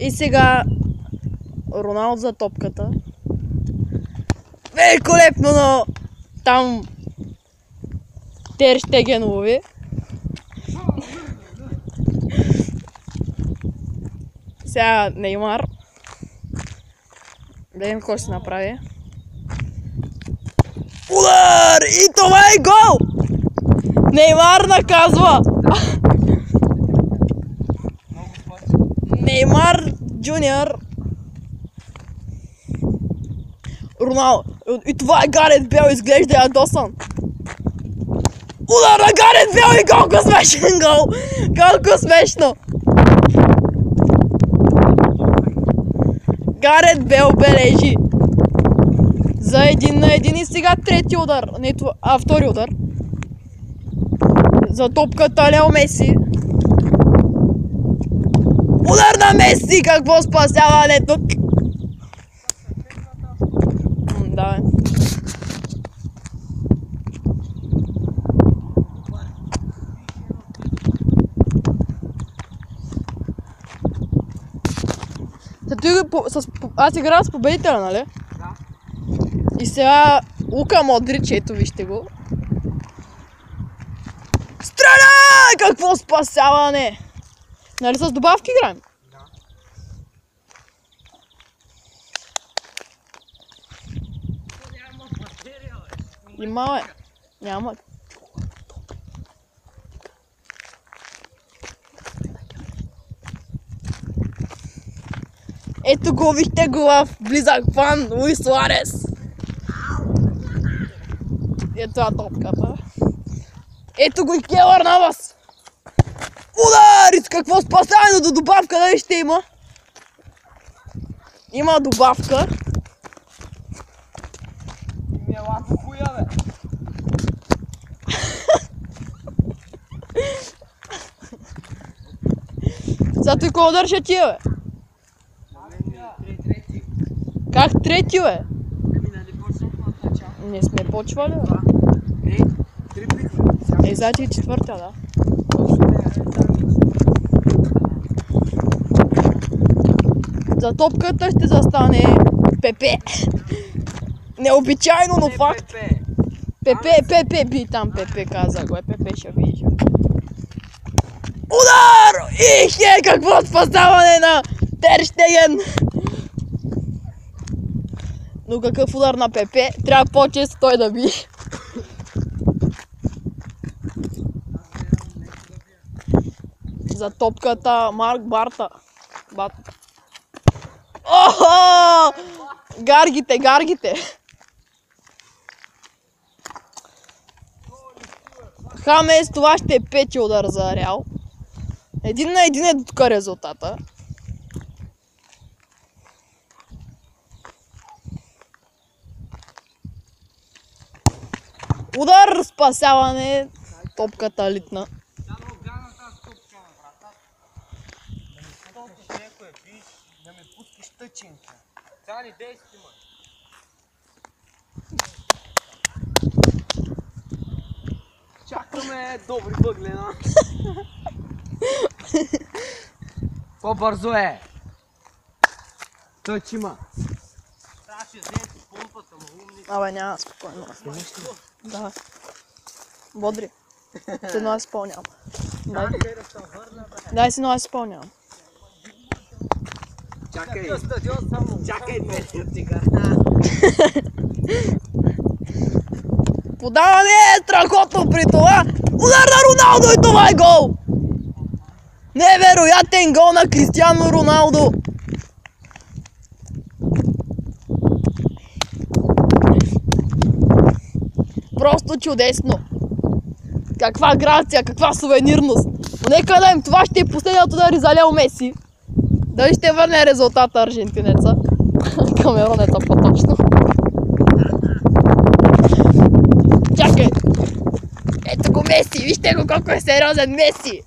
И сега Роналдо за топката. Великолепно, но там Тер Штеген лови. Сега Неймар. Да видим какво ще направи. Удар! И това е гол! Неймар наказва! Неймар Джуниор. Роналдо. И това е Гарет Бел, изглежда ядосан. Удар на Гарет Бел и колко смешен гол! Колко смешно! Гарет Бел бележи за 1-1 и сега трети удар, втори удар. За топката Лео Меси. Удар на Меси! Какво спасяване тук? Да. Аз играя с победителя, нали? Да. И сега Лука Модрич, ето вижте го. Стреляй! Какво спасяване! Нали с добавки играем? Да. Няма материя, бе. Има, бе. Няма. Ето го, вижте го в близък план, Луис Суарес. Ето е топката. Ето го и Келър Навас. Удар! Какво спасяване до добавка, дали ще има? Има добавка. Ми е лапо хуя, бе. Сега той кой удар ще ти е, бе? Как трети, бе? Не сме почвали, бе? Не, три пиква. Зати и четвърта, да. За топката ще застане Пепе. Необичайно, но факт. Пепе би там, Пепе каза го, Пепе ще вижда. Удар! Ихе, какво спасяване на Тер Штеген! Но какъв удар на Пепе, трябва по-често той да би. За топката Марк Барта. Охо! Гаргите! Хамес, това ще е пети удар за Реал. 1-1 е до тук резултата. Удар, спасяване, топката литна. Да ме пускаш тъченки. Цяли 10 има. Чакаме добри въглена. По-бързо е. Тъч има. Трябваше взети помпата, но умни. Абе, няма, спокойно. Да. Бодри. С едно аз изпълнявам. Дай с едно аз изпълнявам. Чакай, ме Подаване е страхотно при това. Удар на Роналдо и това е гол! Невероятен гол на Кристиано Роналдо! Просто чудесно! Каква грация, каква сувенирност! Но нека да им това ще е последният удар за Лео Меси. Дали ще върне резултата аржентинеца? Камеронеца по-точно. Чакай! Ето го Меси! Вижте го колко е сериозен Меси!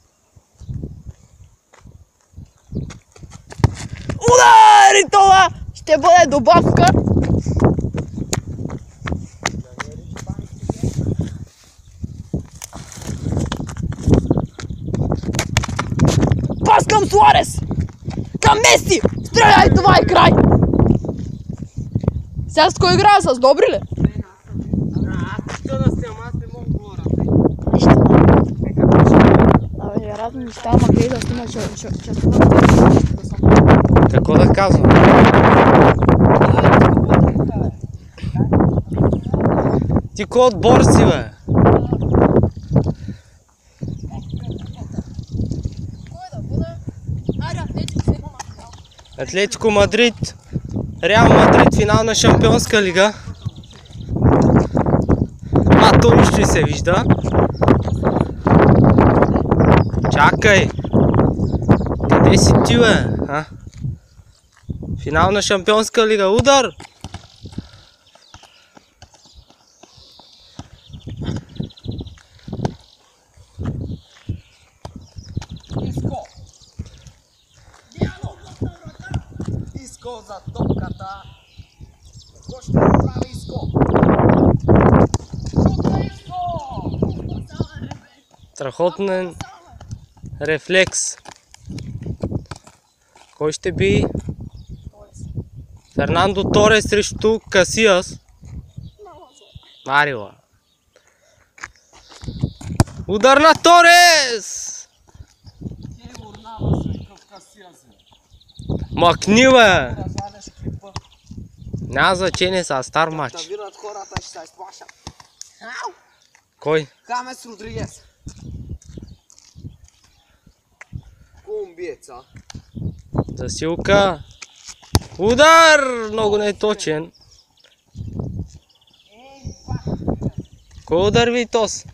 Удар! И това ще бъде добавка! Пас към Суарес! Към Меси! Стреляй, това е край! Сега с кой играя? С Добри ли? Аз тъна сте, аз не мога да говоря. Нищо. Абе, вероятно ми става макар да снима, че Какво да казвам? Ти кой отбор си, бе? Атлетико Мадрид, Реал Мадрид, финал на Шампионска лига. То нищо и се вижда. Чакай! Къде си ти, бе? Финал на Шампионска лига. Удар! Иско за топката. Какво ще направи Иско? Страхотен рефлекс. Кой ще би? Фернандо Торес срещу Касиас. Марила. Удар на Торес! Мъкни, бе! Няма значение, са стар матч. Да видят хората, ще се изплашат. Кой? Хамес Родригес. Колумбиеца. Засилка. Удар! Много не е точен. Кой удар, Витос?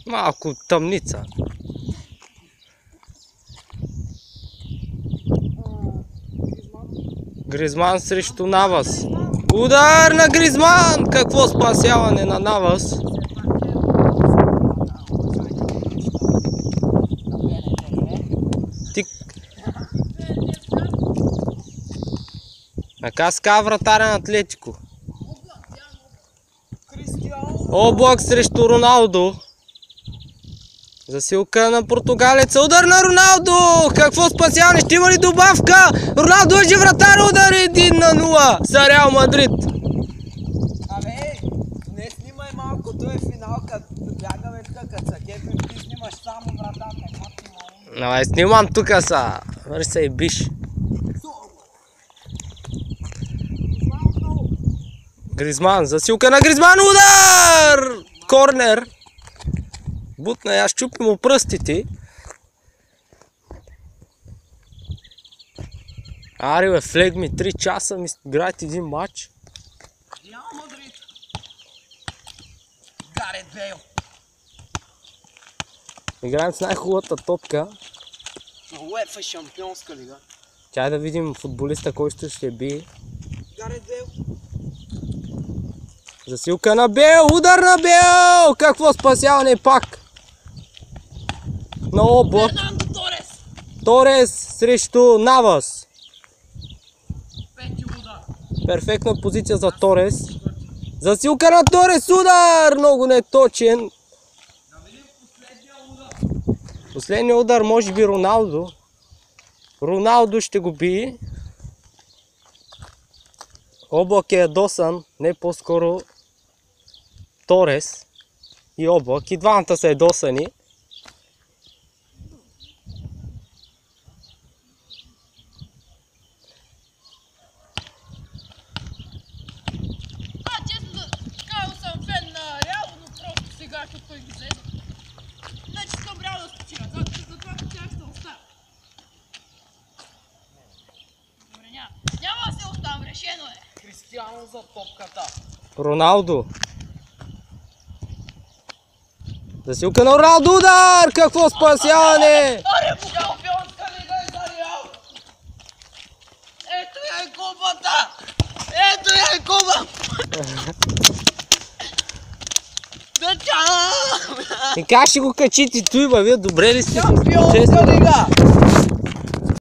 Малко тъмница. Гризман срещу Навас. Удар на Гризман! Какво спасяване на Навас? Накаска вратаря на Атлетико. Облак срещу Роналдо. Засилка на португалеца. Удар на Роналдо! Какво спасяване? Ще има ли добавка? Роналдо е вратар. Удар 1-0 за Реал Мадрид. Абе, не снимай малко, той е финал, като бягаме като са кепим, ти снимаш само вратата. Давай, снимам тука са. Върши се и биш. Гризман, засилка на Гризман, удар! Корнер. Бутна, аз щупи му пръстите. Ари, бе, флегми 3 часа ми играят един матч. Реал Мадрид. Гарет Бейл. Играем с най-хубавата топка. УЕФА Шампионска лига. Чай да видим футболиста, който ще бие. Гарет Бейл. Засилка на Бейл, удар на Бейл! Какво спасяване пак? На облак. Торес срещу Навас. Перфектна позиция за Торес. Засилка на Торес, удар! Много неточен. Последният удар може би Роналдо. Роналдо ще го бие. Облак е ядосан, не по-скоро Торес и Облак. И двамата са ядосани. Честно да кажа, съм фен на Реал, но просто сега, като той ги взе. Значи искам Реал да спечеля, за това тях ще оставя. Добре, няма да се оставам, решено е. Кристиано за топката. Роналдо. Засилка на Роналдо, удар! Какво спасяване! Аре, Шампионска лига е за Реал. Ето я е купата. Ето я е купа. И как ще го качите той, бе? Вие добре ли сте? Шампионска лига.